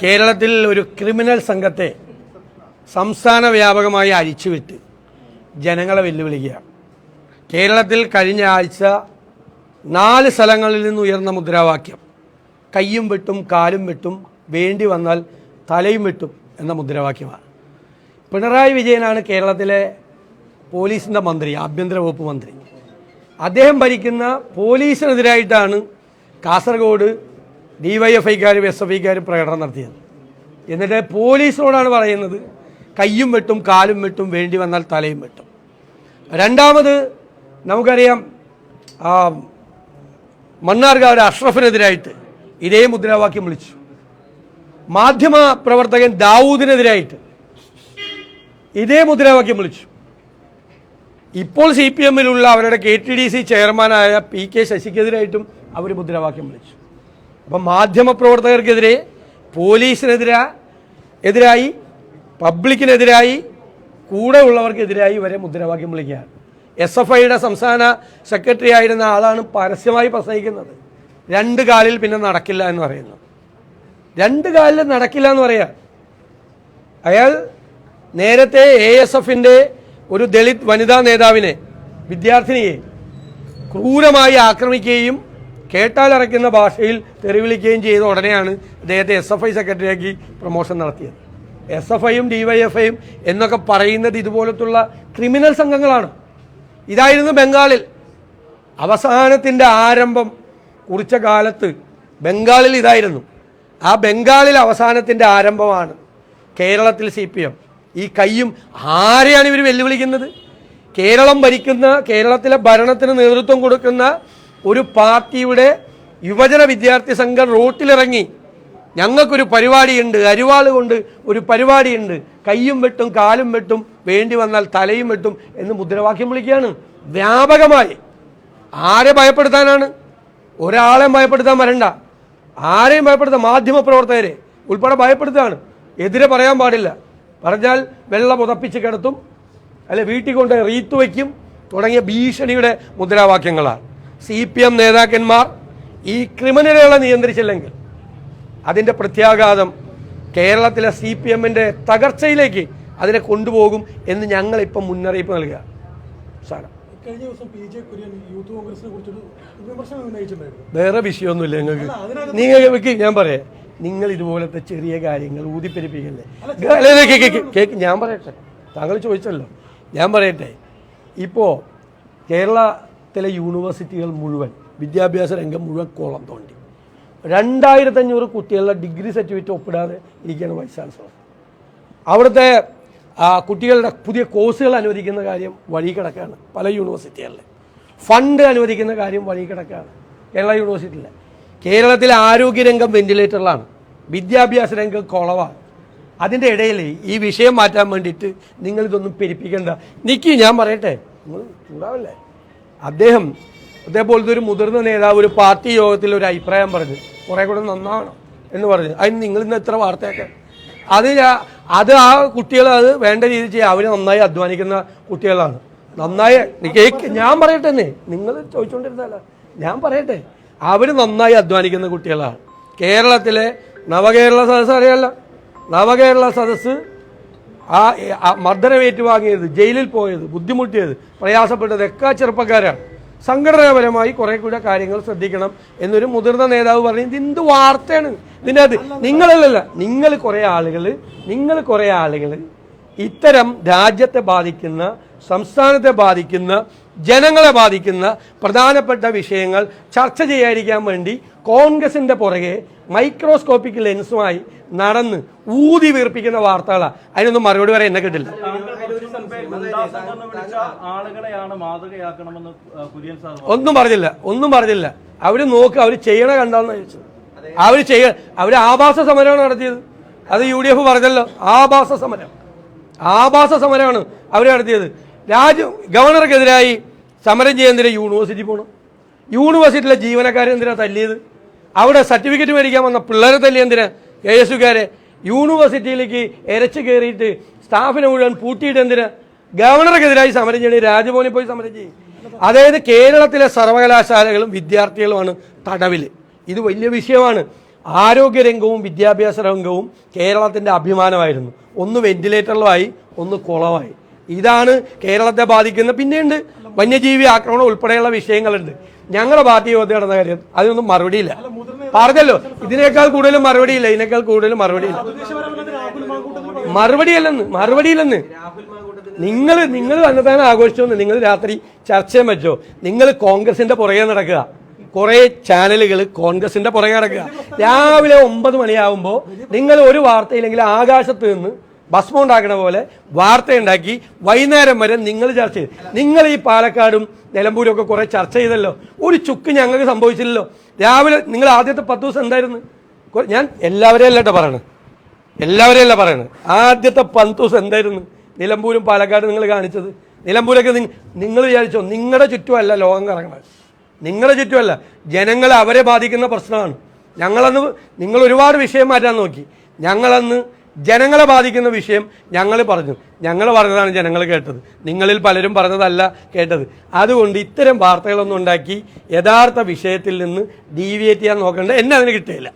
കേരളത്തിൽ ഒരു ക്രിമിനൽ സംഘത്തെ സംസ്ഥാന വ്യാപകമായി അഴിച്ചുവിട്ട് ജനങ്ങളെ വെല്ലുവിളിക്കുകയാണ്. കേരളത്തിൽ കഴിഞ്ഞ ആഴ്ച 4 സ്ഥലങ്ങളിൽ നിന്ന് ഉയർന്ന മുദ്രാവാക്യം കയ്യും വെട്ടും കാലും വെട്ടും, വേണ്ടി വന്നാൽ തലയും വെട്ടും എന്ന മുദ്രാവാക്യമാണ്. പിണറായി വിജയനാണ് കേരളത്തിലെ പോലീസിൻ്റെ മന്ത്രി, ആഭ്യന്തര വകുപ്പ് മന്ത്രി. അദ്ദേഹം ഭരിക്കുന്ന പോലീസിനെതിരായിട്ടാണ് കാസർഗോഡ് DYFIക്കാരും SFIക്കാരും പ്രകടനം നടത്തിയത്. എന്നിട്ട് പോലീസിനോടാണ് പറയുന്നത് കയ്യും വെട്ടും കാലും വെട്ടും, വേണ്ടി വന്നാൽ തലയും വെട്ടും. രണ്ടാമത് നമുക്കറിയാം, മണ്ണാർക്കാട് അഷ്റഫിനെതിരായിട്ട് ഇതേ മുദ്രാവാക്യം വിളിച്ചു. മാധ്യമ പ്രവർത്തകൻ ദാവൂദിനെതിരായിട്ട് ഇതേ മുദ്രാവാക്യം വിളിച്ചു. ഇപ്പോൾ CPMലുള്ള അവരുടെ KTDC ചെയർമാനായ PK ശശിക്കെതിരായിട്ടും അവർ മുദ്രാവാക്യം വിളിച്ചു. അപ്പം മാധ്യമ പ്രവർത്തകർക്കെതിരെ, പോലീസിനെതിരായി, പബ്ലിക്കിനെതിരായി, കൂടെ ഉള്ളവർക്കെതിരായി വരെ മുദ്രാവാക്യം വിളിക്കുകയാണ്. SFIയുടെ സംസ്ഥാന സെക്രട്ടറി ആയിരുന്ന ആളാണ് പരസ്യമായി പ്രസംഗിക്കുന്നത് 2 കാലിൽ പിന്നെ നടക്കില്ല എന്ന് പറയുന്നു. 2 കാലിൽ നടക്കില്ല എന്ന് പറയാം. അയാൾ നേരത്തെ ASFന്റെ ഒരു ദളിത് വനിതാ നേതാവിനെ, വിദ്യാർത്ഥിനിയെ ക്രൂരമായി ആക്രമിക്കുകയും കേട്ടാലറയ്ക്കുന്ന ഭാഷയിൽ തെറിവിളിക്കുകയും ചെയ്ത ഉടനെയാണ് അദ്ദേഹത്തെ SFI സെക്രട്ടറിയാക്കി പ്രൊമോഷൻ നടത്തിയത്. SFIയും DYFIയും എന്നൊക്കെ പറയുന്നത് ഇതുപോലത്തുള്ള ക്രിമിനൽ സംഘങ്ങളാണ്. ഇതായിരുന്നു ബംഗാളിൽ അവസാനത്തിൻ്റെ ആരംഭം കുറിച്ച കാലത്ത്. ബംഗാളിൽ ഇതായിരുന്നു. ആ ബംഗാളിൽ അവസാനത്തിൻ്റെ ആരംഭമാണ് കേരളത്തിൽ CPM. ഈ കയ്യും ആരെയാണ് ഇവർ വെല്ലുവിളിക്കുന്നത്? കേരളം ഭരിക്കുന്ന, കേരളത്തിലെ ഭരണത്തിന് നേതൃത്വം കൊടുക്കുന്ന ഒരു പാർട്ടിയുടെ യുവജന വിദ്യാർത്ഥി സംഘം റോട്ടിലിറങ്ങി ഞങ്ങൾക്കൊരു പരിപാടിയുണ്ട്, അരിവാൾ കൊണ്ട് ഒരു പരിപാടിയുണ്ട്, കയ്യും വെട്ടും കാലും വെട്ടും, വേണ്ടി വന്നാൽ തലയും വെട്ടും എന്ന് മുദ്രാവാക്യം വിളിക്കുകയാണ് വ്യാപകമായി. ആരെ ഭയപ്പെടുത്താനാണ്? ഒരാളെയും ഭയപ്പെടുത്താൻ വരണ്ട. ആരെയും ഭയപ്പെടുത്താൻ, മാധ്യമ പ്രവർത്തകരെ ഉൾപ്പെടെ ഭയപ്പെടുത്തുകയാണ്. എതിരെ പറയാൻ പാടില്ല, പറഞ്ഞാൽ വെള്ള പുതപ്പിച്ച് കിടത്തും, അല്ലെ വീട്ടിൽ കൊണ്ട് റീത്ത് വയ്ക്കും തുടങ്ങിയ ഭീഷണിയുടെ മുദ്രാവാക്യങ്ങളാണ്. CPM നേതാക്കന്മാർ ഈ ക്രിമിനലുകളെ നിയന്ത്രിച്ചില്ലെങ്കിൽ അതിൻ്റെ പ്രത്യാഘാതം കേരളത്തിലെ CPMന്റെ തകർച്ചയിലേക്ക് അതിനെ കൊണ്ടുപോകും എന്ന് ഞങ്ങളിപ്പം മുന്നറിയിപ്പ് നൽകുക. കഴിഞ്ഞ ദിവസം PJ കുര്യൻ യൂത്ത് കോൺഗ്രസിനെ കുറിച്ചൊരു വിമർശനം ഉന്നയിച്ചിട്ടുണ്ടായിരുന്നു. വേറെ വിഷയമൊന്നുമില്ല നിങ്ങൾക്ക്. ഞാൻ പറയാം, നിങ്ങൾ ഇതുപോലത്തെ ചെറിയ കാര്യങ്ങൾ ഊതിപ്പെരിപ്പിക്കല്ലേ. കേക്ക് ഞാൻ പറയട്ടെ, താങ്കൾ ചോദിച്ചല്ലോ, ഞാൻ പറയട്ടെ. ഇപ്പോൾ കേരളത്തിലെ യൂണിവേഴ്സിറ്റികൾ മുഴുവൻ, വിദ്യാഭ്യാസ രംഗം മുഴുവൻ കോളം തോണ്ടി 2500 കുട്ടികളുടെ ഡിഗ്രി സർട്ടിഫിക്കറ്റ് ഒപ്പിടാതെ ഇരിക്കുകയാണ് വൈസ് ചാൻസലർ. അവിടുത്തെ കുട്ടികളുടെ പുതിയ കോഴ്സുകൾ അനുവദിക്കുന്ന കാര്യം വഴി കിടക്കുകയാണ്. പല യൂണിവേഴ്സിറ്റികളിൽ ഫണ്ട് അനുവദിക്കുന്ന കാര്യം വഴി കിടക്കുകയാണ് കേരള യൂണിവേഴ്സിറ്റിയിൽ. കേരളത്തിലെ ആരോഗ്യരംഗം വെന്റിലേറ്ററിലാണ്, വിദ്യാഭ്യാസ രംഗം കുളവാണ്. അതിൻ്റെ ഇടയിൽ ഈ വിഷയം മാറ്റാൻ വേണ്ടിയിട്ട് നിങ്ങളിതൊന്നും പെരുപ്പിക്കേണ്ട. ഞാൻ പറയട്ടെ, നിങ്ങൾ ചൂടാവല്ലേ. അതേപോലത്തെ ഒരു മുതിർന്ന നേതാവ് ഒരു പാർട്ടി യോഗത്തിൽ ഒരു അഭിപ്രായം പറഞ്ഞു, കുറേ കൂടെ നന്നാവണം എന്ന് പറഞ്ഞു. അതിന് നിങ്ങളിന്ന് എത്ര വാർത്തയൊക്കെ അത് ആ കുട്ടികൾ അത് വേണ്ട രീതിയിൽ ചെയ്യുക. അവർ നന്നായി അധ്വാനിക്കുന്ന കുട്ടികളാണ്. നന്നായി ഞാൻ പറയട്ടെ, നിങ്ങൾ ചോദിച്ചുകൊണ്ടിരുന്നല്ല, ഞാൻ പറയട്ടെ, അവർ നന്നായി അധ്വാനിക്കുന്ന കുട്ടികളാണ്. കേരളത്തിലെ നവകേരള സദസ്സ് അറിയാമല്ലോ, നവകേരള സദസ്സ് മർദ്ദനം ഏറ്റുവാങ്ങിയത്, ജയിലിൽ പോയത്, ബുദ്ധിമുട്ടിയത്, പ്രയാസപ്പെട്ടത് ഒക്കെ ചെറുപ്പക്കാരാണ്. സംഘടനാപരമായി കുറെ കൂടെ കാര്യങ്ങൾ ശ്രദ്ധിക്കണം എന്നൊരു മുതിർന്ന നേതാവ് പറഞ്ഞു. ഇതെന്ത് വാർത്തയാണ് ഇതിനകത്ത്? നിങ്ങളല്ല, നിങ്ങൾ കുറേ ആളുകൾ ഇത്തരം രാജ്യത്തെ ബാധിക്കുന്ന, സംസ്ഥാനത്തെ ബാധിക്കുന്ന, ജനങ്ങളെ ബാധിക്കുന്ന പ്രധാനപ്പെട്ട വിഷയങ്ങൾ ചർച്ച ചെയ്യാതിരിക്കാൻ വേണ്ടി കോൺഗ്രസിന്റെ പുറകെ മൈക്രോസ്കോപ്പിക് ലെൻസുമായി നടന്ന് ഊതി വീർപ്പിക്കുന്ന വാർത്തകളാണ്. അതിനൊന്നും മറുപടി വരെ എന്നെ കിട്ടില്ല. ഒന്നും പറഞ്ഞില്ല. അവര് നോക്ക്, അവര് ചെയ്യണ കണ്ടാന്ന് ചോദിച്ചത്. അവര് ആഭാസ സമരമാണ് നടത്തിയത്. അത് UDF പറഞ്ഞല്ലോ, ആഭാസ സമരമാണ് അവർ നടത്തിയത്. ഗവർണർക്കെതിരായി സമരം ചെയ്യാൻ എന്തിനാ യൂണിവേഴ്സിറ്റി പോകണം? യൂണിവേഴ്സിറ്റിയിലെ ജീവനക്കാരെന്തിനാ തല്ലിയത്? അവിടെ സർട്ടിഫിക്കറ്റ് മേടിക്കാൻ വന്ന പിള്ളേരെ തല്ലിയെന്തിനാ? ASUകാരെ യൂണിവേഴ്സിറ്റിയിലേക്ക് എരച്ച് കയറിയിട്ട് സ്റ്റാഫിനെ മുഴുവൻ പൂട്ടിയിട്ട് എന്തിനാ? ഗവർണർക്കെതിരായി സമരം ചെയ്യണേ, രാജ്ഭവനിൽ പോയി സമരം ചെയ്യും. അതായത് കേരളത്തിലെ സർവകലാശാലകളും വിദ്യാർത്ഥികളുമാണ് തടവിൽ. ഇത് വലിയ വിഷയമാണ്. ആരോഗ്യരംഗവും വിദ്യാഭ്യാസ രംഗവും കേരളത്തിൻ്റെ അഭിമാനമായിരുന്നു. ഒന്ന് വെന്റിലേറ്ററിലുമായി, ഒന്ന് കുളമായി. ഇതാണ് കേരളത്തെ ബാധിക്കുന്ന. പിന്നെയുണ്ട് വന്യജീവി ആക്രമണം ഉൾപ്പെടെയുള്ള വിഷയങ്ങളുണ്ട്. ഞങ്ങളുടെ പാർട്ടി യോഗത്തിൽ നടന്ന കാര്യം അതിനൊന്നും മറുപടിയില്ല. പറഞ്ഞല്ലോ, ഇതിനേക്കാൾ കൂടുതലും മറുപടിയില്ല, ഇതിനേക്കാൾ കൂടുതലും മറുപടിയില്ല. മറുപടിയില്ലെന്ന് നിങ്ങൾ തന്നെ ആഘോഷിച്ചോന്ന് നിങ്ങൾ രാത്രി ചർച്ചയും വെച്ചോ. നിങ്ങൾ കോൺഗ്രസിന്റെ പുറകെ നടക്കുക. കുറേ ചാനലുകൾ കോൺഗ്രസിന്റെ പുറകെ നടക്കുക. രാവിലെ 9 മണിയാകുമ്പോൾ നിങ്ങൾ ഒരു വാർത്തയില്ലെങ്കിൽ ആകാശത്ത് നിന്ന് ഭസ്മം ഉണ്ടാക്കുന്ന പോലെ വാർത്തയുണ്ടാക്കി വൈകുന്നേരം വരെ നിങ്ങൾ ചർച്ച ചെയ്ത്. നിങ്ങൾ ഈ പാലക്കാടും നിലമ്പൂരും ഒക്കെ കുറെ ചർച്ച ചെയ്തല്ലോ. ഒരു ചുക്ക് ഞങ്ങൾക്ക് സംഭവിച്ചില്ലല്ലോ. രാവിലെ നിങ്ങൾ ആദ്യത്തെ 10 ദിവസം എന്തായിരുന്നു? ഞാൻ എല്ലാവരെയും അല്ല പറയണത്. ആദ്യത്തെ 10 ദിവസം എന്തായിരുന്നു നിലമ്പൂരും പാലക്കാടും നിങ്ങൾ കാണിച്ചത്? നിലമ്പൂരൊക്കെ നിങ്ങൾ വിചാരിച്ചോ നിങ്ങളുടെ ചുറ്റുമല്ല ലോകം കറങ്ങുന്നത്, നിങ്ങളുടെ ചുറ്റുമല്ല, ജനങ്ങളെ അവരെ ബാധിക്കുന്ന പ്രശ്നമാണ്. ഞങ്ങളന്ന് നിങ്ങൾ ഒരുപാട് വിഷയം മാറ്റാൻ നോക്കി. ഞങ്ങളന്ന് ജനങ്ങളെ ബാധിക്കുന്ന വിഷയം ഞങ്ങൾ പറഞ്ഞു. ഞങ്ങൾ പറഞ്ഞതാണ് ജനങ്ങൾ കേട്ടത്. നിങ്ങളിൽ പലരും പറഞ്ഞതല്ല കേട്ടത്. അതുകൊണ്ട് ഇത്തരം വാർത്തകളൊന്നും ഉണ്ടാക്കി യഥാർത്ഥ വിഷയത്തിൽ നിന്ന് ഡീവിയേറ്റ് ചെയ്യാൻ നോക്കേണ്ട. എന്നെ അതിന് കിട്ടിയില്ല.